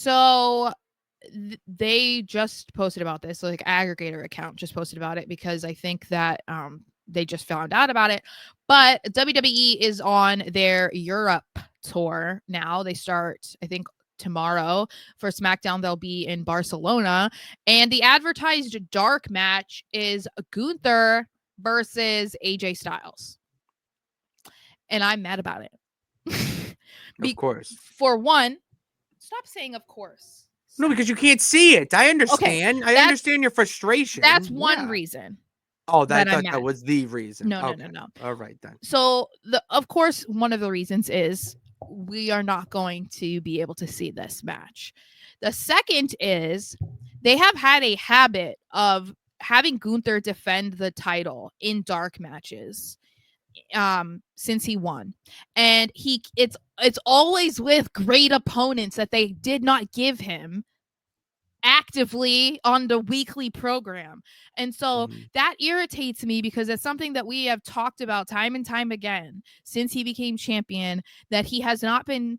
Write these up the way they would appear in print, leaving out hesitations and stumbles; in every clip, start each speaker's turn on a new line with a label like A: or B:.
A: So they just posted about this. So like aggregator account just posted about it because I think that they just found out about it. But WWE is on their Europe tour now. They start, I think, tomorrow. For SmackDown, they'll be in Barcelona. And the advertised dark match is Gunther versus AJ Styles. And I'm mad about it.
B: Of course.
A: For one, stop saying of course.
B: No, because you can't see it. I
A: Okay,
B: understand. I understand your frustration.
A: that's one
B: Yeah.
A: reason
B: Oh, I
A: that I'm
B: thought that
A: mad.
B: was the reason.
A: No.
B: Okay. All right then.
A: So of course, one of the reasons is we are not going to be able to see this match. The second is they have had a habit of having Gunther defend the title in dark matches since he won, and it's always with great opponents that they did not give him actively on the weekly program. And so that irritates me because it's something that we have talked about time and time again since he became champion, that he has not been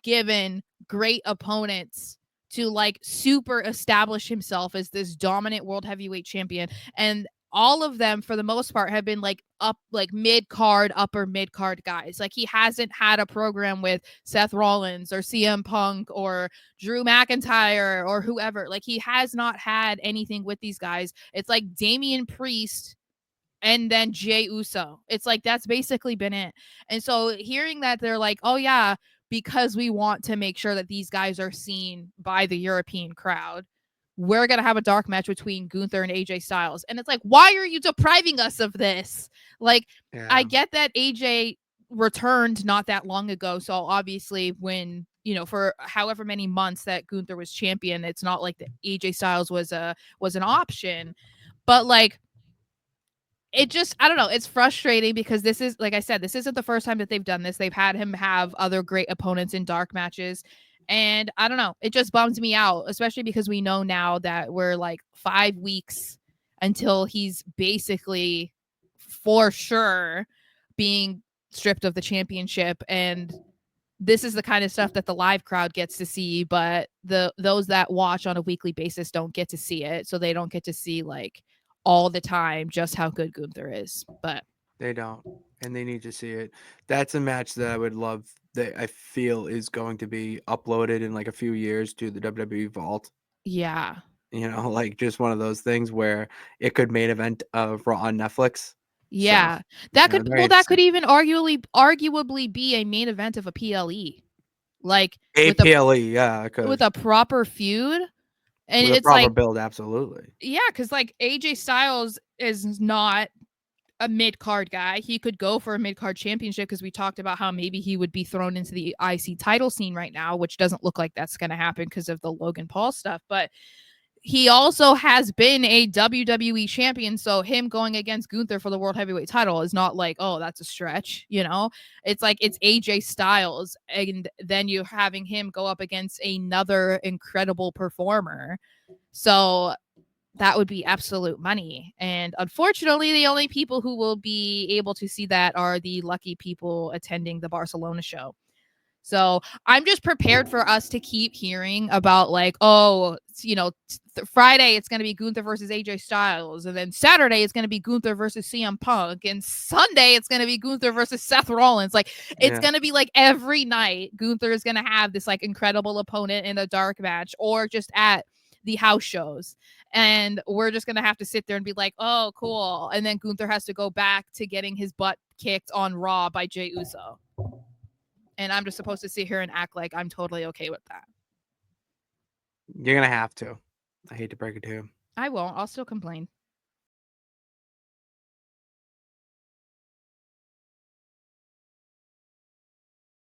A: given great opponents to like super establish himself as this dominant world heavyweight champion. And all of them for the most part have been like up like mid-card, upper mid-card guys. Like he hasn't had a program with Seth Rollins or CM Punk or Drew McIntyre or whoever. Like he has not had anything with these guys. It's like Damian Priest and then Jey Uso. It's like that's basically been it. And so hearing that they're like, "Oh yeah, because we want to make sure that these guys are seen by the European crowd, we're going to have a dark match between Gunther and AJ Styles." And it's like, "Why are you depriving us of this?" Like I get that AJ returned not that long ago, so obviously when for however many months that Gunther was champion, it's not like the AJ Styles was an option. But like it just, I don't know, it's frustrating because this is, like I said, this isn't the first time that they've done this. They've had him have other great opponents in dark matches. And I don't know, it just bums me out, especially because we know now that we're like 5 weeks until he's basically for sure being stripped of the championship. And this is the kind of stuff that the live crowd gets to see, but those that watch on a weekly basis don't get to see it. So they don't get to see like all the time just how good Gunther is. But
B: they don't, and they need to see it. That's a match that I would love, that I feel is going to be uploaded in like a few years to the WWE Vault.
A: yeah.
B: Like just one of those things where it could main event Raw on Netflix.
A: Yeah.
B: So,
A: That could
B: very
A: that
B: interesting.
A: could even arguably be a main event of a PLE. Like with
B: APLE, yeah, I could.
A: with a proper feud. And
B: With a
A: it's
B: proper
A: like,
B: build, absolutely.
A: yeah, because like AJ Styles is not a mid-card guy. He could go for a mid-card championship because we talked about how maybe he would be thrown into the IC title scene right now, which doesn't look like that's going to happen because of the Logan Paul stuff. But he also has been a WWE champion, so him going against Gunther for the world heavyweight title is not like, oh, that's a stretch, It's like it's AJ Styles, and then you're having him go up against another incredible performer. So that would be absolute money. And unfortunately, the only people who will be able to see that are the lucky people attending the Barcelona show. So I'm just prepared for us to keep hearing about like, oh, Friday it's going to be Gunther versus AJ Styles, and then Saturday it's going to be Gunther versus CM Punk, and Sunday it's going to be Gunther versus Seth Rollins. Like it's going to be like every night Gunther is going to have this like incredible opponent in a dark match or just at the house shows. And we're just going to have to sit there and be like, oh, cool. And then Gunther has to go back to getting his butt kicked on Raw by Jey Uso. And I'm just supposed to sit here and act like I'm totally okay with that.
B: You're going to have to. I hate to break it to you.
A: I won't. I'll still complain.